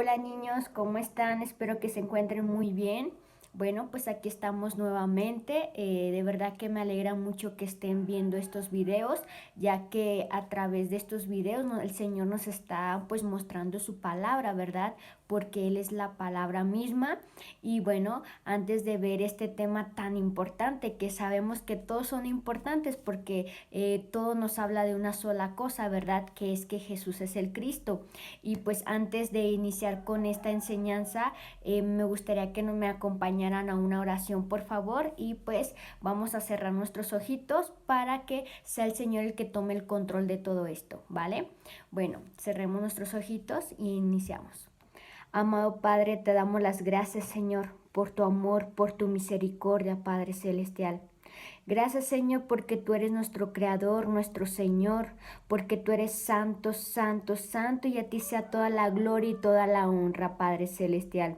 Hola niños, ¿cómo están? Espero que se encuentren muy bien. Bueno, pues aquí estamos nuevamente. De verdad que me alegra mucho que estén viendo estos videos, ya que a través de estos videos el Señor nos está pues mostrando su palabra, ¿verdad? Porque Él es la palabra misma. Y bueno, antes de ver este tema tan importante, que sabemos que todos son importantes porque todo nos habla de una sola cosa, ¿verdad? Que es que Jesús es el Cristo. Y pues antes de iniciar con esta enseñanza, me gustaría que no me acompañaran a una oración, por favor, y pues vamos a cerrar nuestros ojitos para que sea el Señor el que tome el control de todo esto, ¿vale? Bueno, cerremos nuestros ojitos y iniciamos. Amado Padre, te damos las gracias, Señor, por tu amor, por tu misericordia, Padre Celestial. Gracias, Señor, porque tú eres nuestro Creador, nuestro Señor, porque tú eres santo, santo, santo, y a ti sea toda la gloria y toda la honra, Padre Celestial.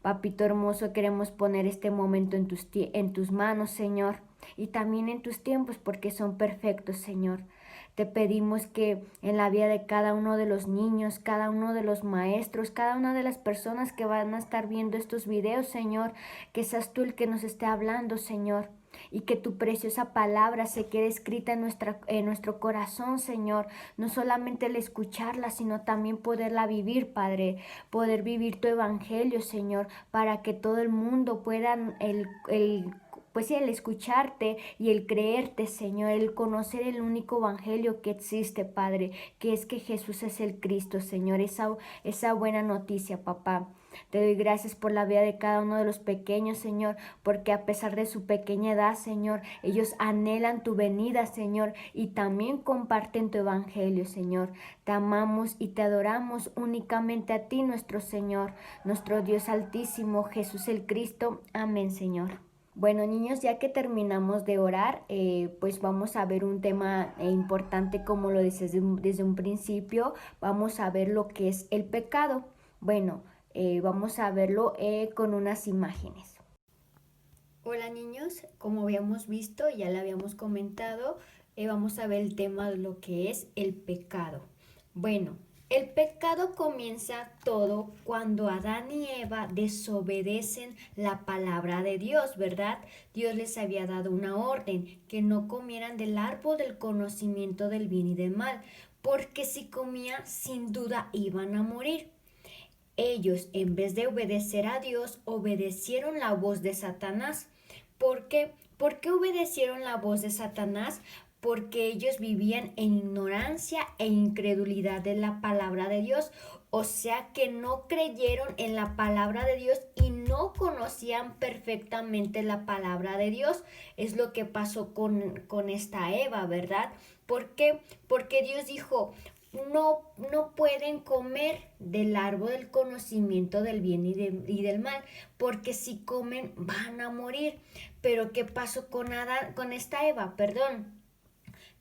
Papito hermoso, queremos poner este momento en tus manos, Señor, y también en tus tiempos, porque son perfectos, Señor. Te pedimos que en la vida de cada uno de los niños, cada uno de los maestros, cada una de las personas que van a estar viendo estos videos, Señor, que seas tú el que nos esté hablando, Señor, y que tu preciosa palabra se quede escrita en nuestro corazón, Señor. No solamente el escucharla, sino también poderla vivir, Padre. Poder vivir tu evangelio, Señor, para que todo el mundo pueda pues sí, el escucharte y el creerte, Señor, el conocer el único evangelio que existe, Padre, que es que Jesús es el Cristo, Señor, esa buena noticia, papá. Te doy gracias por la vida de cada uno de los pequeños, Señor, porque a pesar de su pequeña edad, Señor, ellos anhelan tu venida, Señor, y también comparten tu evangelio, Señor. Te amamos y te adoramos únicamente a ti, nuestro Señor, nuestro Dios altísimo, Jesús el Cristo. Amén, Señor. Bueno, niños, ya que terminamos de orar, pues vamos a ver un tema importante, como lo dices desde un principio. Vamos a ver lo que es el pecado. Bueno, vamos a verlo con unas imágenes. Hola niños, como habíamos visto, ya le habíamos comentado, vamos a ver el tema de lo que es el pecado. Bueno, el pecado comienza todo cuando Adán y Eva desobedecen la palabra de Dios, ¿verdad? Dios les había dado una orden, que no comieran del árbol del conocimiento del bien y del mal, porque si comían, sin duda iban a morir. Ellos, en vez de obedecer a Dios, obedecieron la voz de Satanás. ¿Por qué? ¿Por qué obedecieron la voz de Satanás? Porque ellos vivían en ignorancia e incredulidad de la palabra de Dios. O sea que no creyeron en la palabra de Dios y no conocían perfectamente la palabra de Dios. Es lo que pasó con esta Eva, ¿verdad? ¿Por qué? Porque Dios dijo, no pueden comer del árbol del conocimiento del bien y del mal, porque si comen van a morir. Pero ¿qué pasó con esta Eva? Perdón.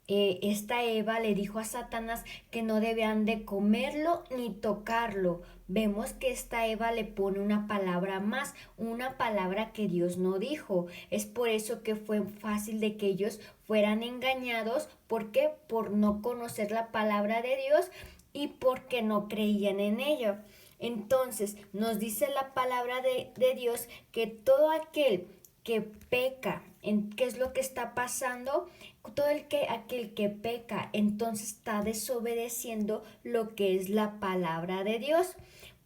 Esta Eva le dijo a Satanás que no debían de comerlo ni tocarlo. Vemos que esta Eva le pone una palabra más, una palabra que Dios no dijo. Es por eso que fue fácil de que ellos fueran engañados. ¿Por qué? Por no conocer la palabra de Dios y porque no creían en ella. Entonces nos dice la palabra de Dios que todo aquel que peca, ¿qué es lo que está pasando? Aquel que peca, entonces está desobedeciendo lo que es la palabra de Dios.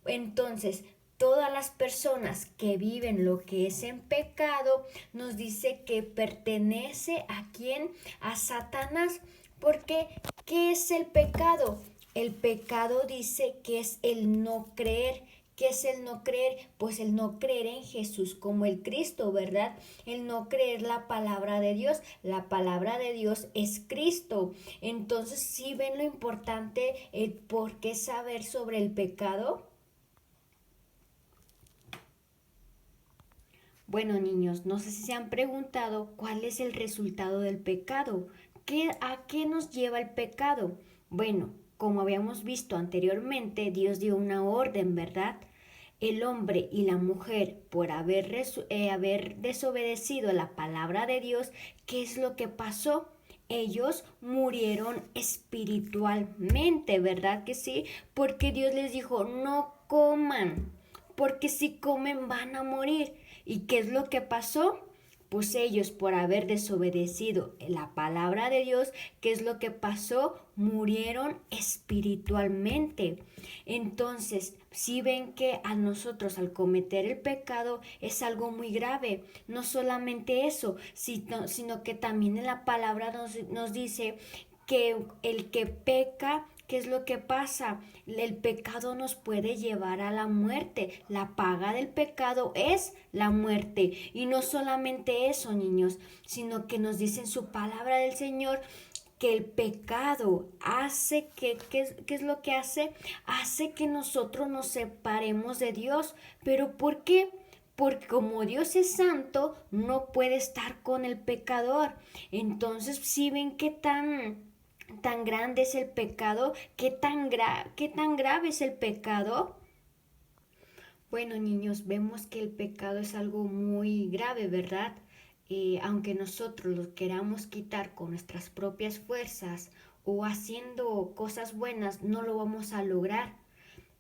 Entonces, todas las personas que viven lo que es en pecado, nos dice que pertenece a quién, a Satanás. Porque, ¿qué es el pecado? El pecado dice que es el no creer. ¿Qué es el no creer? Pues el no creer en Jesús como el Cristo, ¿verdad? El no creer la palabra de Dios. La palabra de Dios es Cristo. Entonces, ¿sí ven lo importante, el por qué saber sobre el pecado? Bueno, niños, no sé si se han preguntado cuál es el resultado del pecado. ¿A qué nos lleva el pecado? Bueno, como habíamos visto anteriormente, Dios dio una orden, ¿verdad? El hombre y la mujer, por haber desobedecido la palabra de Dios, ¿qué es lo que pasó? Ellos murieron espiritualmente, ¿verdad que sí? Porque Dios les dijo, no coman, porque si comen van a morir. ¿Y qué es lo que pasó? Pues ellos, por haber desobedecido la palabra de Dios, ¿qué es lo que pasó? Murieron espiritualmente. Entonces, si ven que a nosotros al cometer el pecado es algo muy grave, no solamente eso, sino que también en la palabra nos dice que el que peca, ¿qué es lo que pasa? El pecado nos puede llevar a la muerte. La paga del pecado es la muerte. Y no solamente eso, niños, sino que nos dice en su palabra del Señor que el pecado hace ¿qué es lo que hace? Hace que nosotros nos separemos de Dios. ¿Pero por qué? Porque como Dios es santo, no puede estar con el pecador. Entonces, si ven qué tan grande es el pecado, qué tan grave es el pecado. Bueno, niños, vemos que el pecado es algo muy grave, ¿verdad? Aunque nosotros lo queramos quitar con nuestras propias fuerzas o haciendo cosas buenas, no lo vamos a lograr.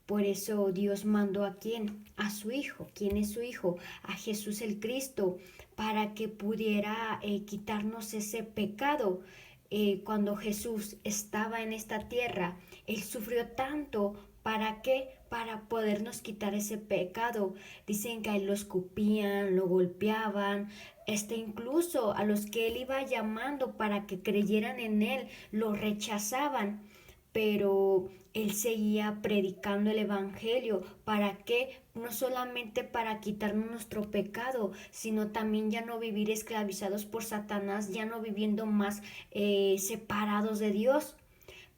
Por eso Dios mandó a quién? A su Hijo. ¿Quién es su Hijo? A Jesús el Cristo, para que pudiera quitarnos ese pecado. Cuando Jesús estaba en esta tierra, Él sufrió tanto. ¿Para qué? Para podernos quitar ese pecado. Dicen que a Él lo escupían, lo golpeaban, incluso a los que Él iba llamando para que creyeran en Él, lo rechazaban. Pero Él seguía predicando el Evangelio. ¿Para qué? No solamente para quitarnos nuestro pecado, sino también ya no vivir esclavizados por Satanás, ya no viviendo más separados de Dios.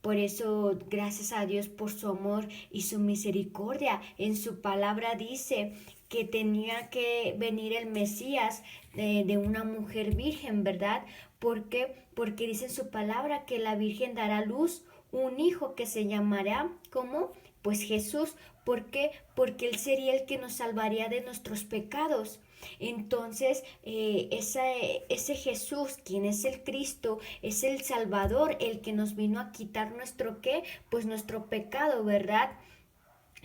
Por eso, gracias a Dios por su amor y su misericordia. En su palabra dice que tenía que venir el Mesías de una mujer virgen, ¿verdad? ¿Por qué? Porque dice en su palabra que la Virgen dará luz un hijo que se llamará, ¿cómo? Pues Jesús. ¿Por qué? Porque Él sería el que nos salvaría de nuestros pecados. Entonces, ese Jesús, quien es el Cristo, es el Salvador, el que nos vino a quitar nuestro ¿qué? Pues nuestro pecado, ¿verdad?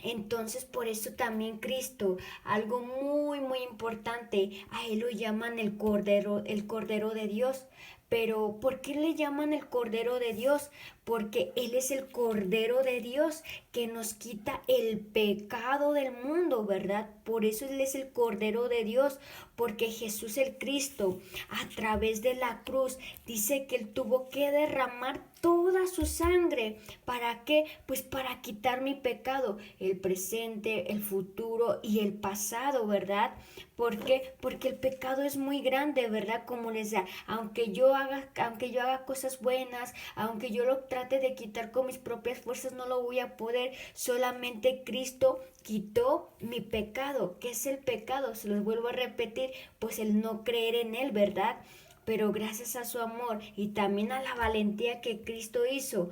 Entonces, por eso también Cristo, algo muy, muy importante, a Él lo llaman el Cordero de Dios. Pero, ¿por qué le llaman el Cordero de Dios? Porque Él es el Cordero de Dios que nos quita el pecado del mundo, ¿verdad? Por eso Él es el Cordero de Dios, porque Jesús el Cristo, a través de la cruz, dice que Él tuvo que derramar toda su sangre. ¿Para qué? Pues para quitar mi pecado, el presente, el futuro y el pasado, ¿verdad? ¿Por qué? Porque el pecado es muy grande, ¿verdad? Como les da, aunque yo haga cosas buenas, aunque yo lo trate de quitar con mis propias fuerzas, no lo voy a poder. Solamente Cristo quitó mi pecado. ¿Qué es el pecado? Se los vuelvo a repetir, pues el no creer en Él, ¿verdad? Pero gracias a su amor y también a la valentía que Cristo hizo,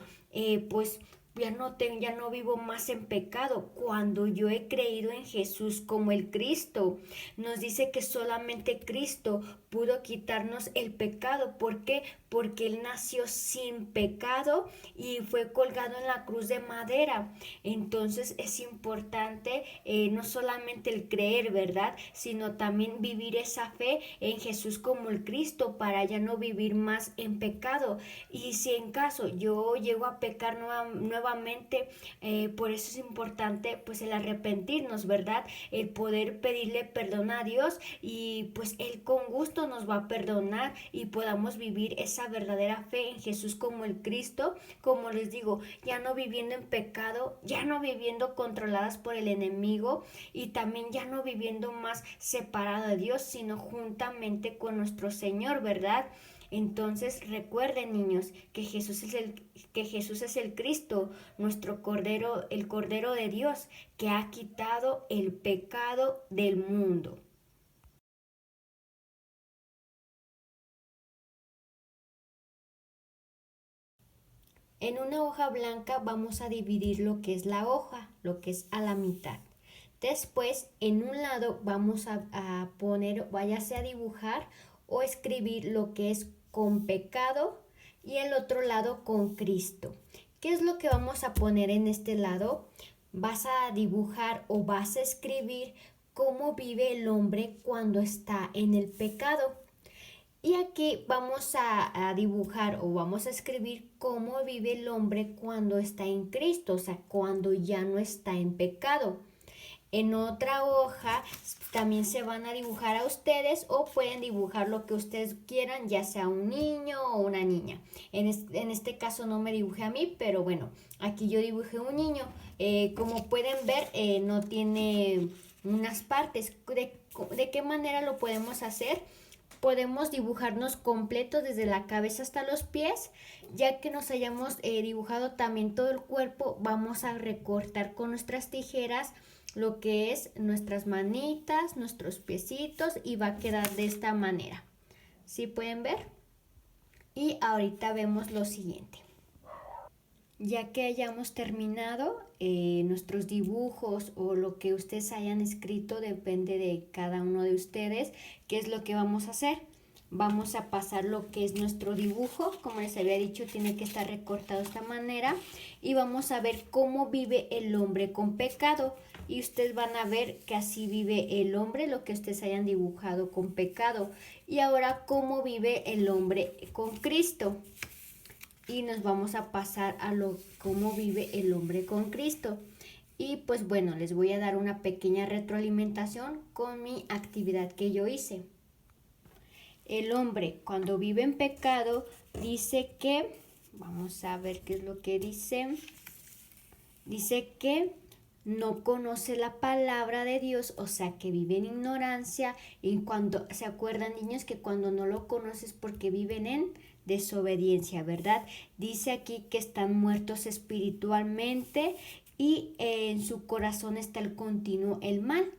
pues ya no vivo más en pecado cuando yo he creído en Jesús como el Cristo. Nos dice que solamente Cristo pudo quitarnos el pecado. ¿Por qué? Porque Él nació sin pecado y fue colgado en la cruz de madera. Entonces es importante no solamente el creer, ¿verdad? Sino también vivir esa fe en Jesús como el Cristo para ya no vivir más en pecado. Y si en caso yo llego a pecar nuevamente, por eso es importante pues el arrepentirnos, ¿verdad? El poder pedirle perdón a Dios y pues Él con gusto nos va a perdonar y podamos vivir esa verdadera fe en Jesús como el Cristo, como les digo, ya no viviendo en pecado, ya no viviendo controladas por el enemigo y también ya no viviendo más separado de Dios, sino juntamente con nuestro Señor, ¿verdad? Entonces recuerden, niños, que Jesús es el Cristo, nuestro Cordero, el Cordero de Dios, que ha quitado el pecado del mundo. En una hoja blanca vamos a dividir lo que es la hoja, lo que es a la mitad. Después, en un lado vamos a poner, váyase a dibujar o escribir lo que es con pecado y el otro lado con Cristo. ¿Qué es lo que vamos a poner en este lado? vas a dibujar o vas a escribir cómo vive el hombre cuando está en el pecado. Y aquí vamos a dibujar o vamos a escribir cómo vive el hombre cuando está en Cristo, o sea, cuando ya no está en pecado. En otra hoja también se van a dibujar a ustedes o pueden dibujar lo que ustedes quieran, ya sea un niño o una niña. En este caso no me dibujé a mí, pero bueno, aquí yo dibujé un niño. Como pueden ver, no tiene unas partes. ¿De qué manera lo podemos hacer? Podemos dibujarnos completo desde la cabeza hasta los pies. Ya que nos hayamos dibujado también todo el cuerpo, vamos a recortar con nuestras tijeras lo que es nuestras manitas, nuestros piecitos, y va a quedar de esta manera. ¿Sí pueden ver? Y ahorita vemos lo siguiente. Ya que hayamos terminado nuestros dibujos o lo que ustedes hayan escrito, depende de cada uno de ustedes, qué es lo que vamos a hacer. Vamos a pasar lo que es nuestro dibujo, como les había dicho, tiene que estar recortado de esta manera, y vamos a ver cómo vive el hombre con pecado. Y ustedes van a ver que así vive el hombre, lo que ustedes hayan dibujado con pecado. Y ahora cómo vive el hombre con Cristo. Y nos vamos a pasar a cómo vive el hombre con Cristo. Y pues bueno, les voy a dar una pequeña retroalimentación con mi actividad que yo hice. El hombre cuando vive en pecado dice que, vamos a ver qué es lo que dice. Dice que no conoce la palabra de Dios, o sea que vive en ignorancia. Y cuando, ¿se acuerdan, niños, que cuando no lo conoces porque viven en desobediencia, verdad? Dice aquí que están muertos espiritualmente y en su corazón está el continuo el mal.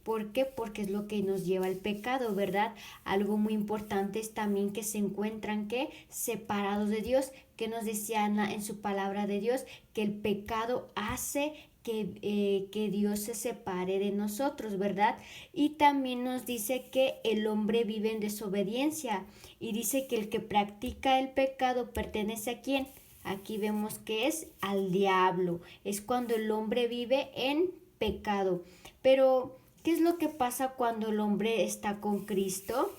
¿Por qué? Porque es lo que nos lleva al pecado, ¿verdad? Algo muy importante es también que se encuentran que separados de Dios, que nos decía en su palabra de Dios, que el pecado hace que Dios se separe de nosotros, ¿verdad? Y también nos dice que el hombre vive en desobediencia y dice que el que practica el pecado pertenece a ¿quién? Aquí vemos que es al diablo, es cuando el hombre vive en pecado. Pero ¿qué es lo que pasa cuando el hombre está con Cristo?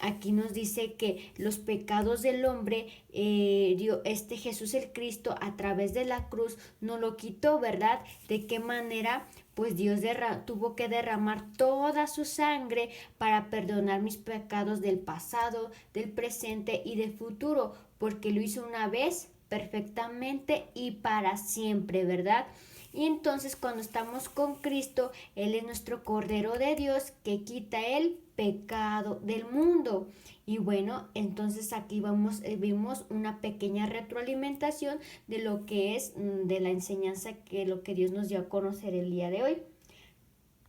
Aquí nos dice que los pecados del hombre, Jesús el Cristo a través de la cruz no lo quitó, ¿verdad? ¿De qué manera? Pues Dios tuvo que derramar toda su sangre para perdonar mis pecados del pasado, del presente y del futuro, porque lo hizo una vez perfectamente y para siempre, ¿verdad? Y entonces cuando estamos con Cristo, Él es nuestro Cordero de Dios que quita el pecado del mundo. Y bueno, entonces aquí vimos una pequeña retroalimentación de lo que es de la enseñanza que lo que Dios nos dio a conocer el día de hoy.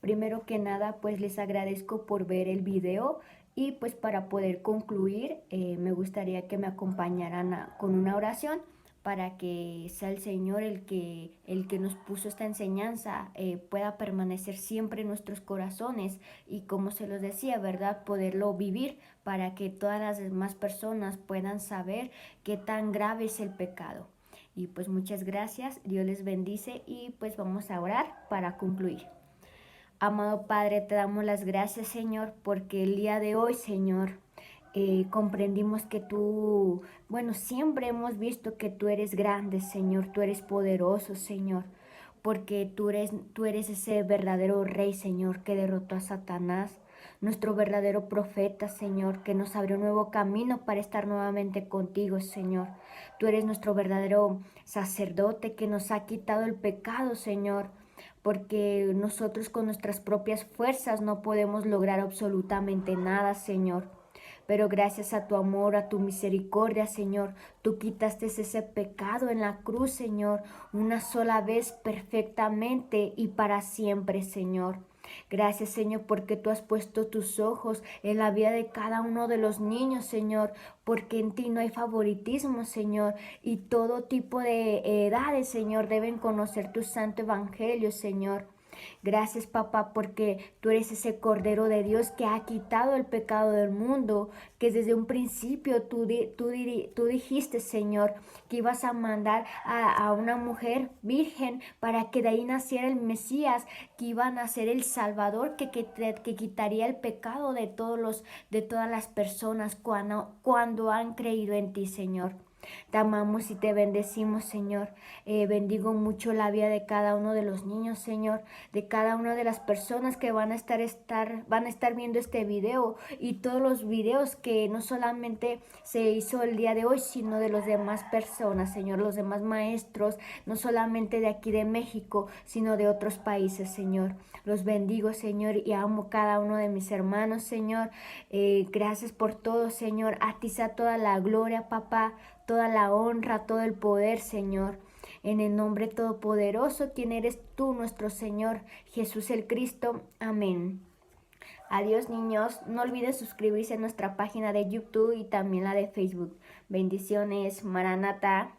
Primero que nada, pues les agradezco por ver el video, y pues para poder concluir, me gustaría que me acompañaran con una oración para que sea el Señor el que nos puso esta enseñanza, pueda permanecer siempre en nuestros corazones y, como se los decía, ¿verdad? Poderlo vivir para que todas las demás personas puedan saber qué tan grave es el pecado. Y pues muchas gracias, Dios les bendice, y pues vamos a orar para concluir. Amado Padre, te damos las gracias, Señor, porque el día de hoy, Señor, comprendimos que tú, bueno, siempre hemos visto que tú eres grande, Señor, tú eres poderoso, Señor, porque tú eres ese verdadero Rey, Señor, que derrotó a Satanás, nuestro verdadero profeta, Señor, que nos abrió un nuevo camino para estar nuevamente contigo, Señor. Tú eres nuestro verdadero sacerdote que nos ha quitado el pecado, Señor, porque nosotros con nuestras propias fuerzas no podemos lograr absolutamente nada, Señor. Pero gracias a tu amor, a tu misericordia, Señor, tú quitaste ese pecado en la cruz, Señor, una sola vez perfectamente y para siempre, Señor. Gracias, Señor, porque tú has puesto tus ojos en la vida de cada uno de los niños, Señor, porque en ti no hay favoritismo, Señor, y todo tipo de edades, Señor, deben conocer tu santo evangelio, Señor. Gracias, papá, porque tú eres ese Cordero de Dios que ha quitado el pecado del mundo, que desde un principio tú dijiste, Señor, que ibas a mandar a una mujer virgen para que de ahí naciera el Mesías, que iba a nacer el Salvador, que quitaría el pecado de todas las personas cuando han creído en ti, Señor. Te amamos y te bendecimos, Señor. Bendigo mucho la vida de cada uno de los niños, Señor, de cada una de las personas que van a estar viendo este video y todos los videos que no solamente se hizo el día de hoy, sino de las demás personas, Señor, los demás maestros, no solamente de aquí de México, sino de otros países, Señor. Los bendigo, Señor, y amo cada uno de mis hermanos, Señor. Gracias por todo, Señor. A ti sea toda la gloria, papá, toda la honra, todo el poder, Señor. En el nombre todopoderoso, quien eres tú, nuestro Señor, Jesús el Cristo. Amén. Adiós, niños. No olviden suscribirse a nuestra página de YouTube y también la de Facebook. Bendiciones, Maranata.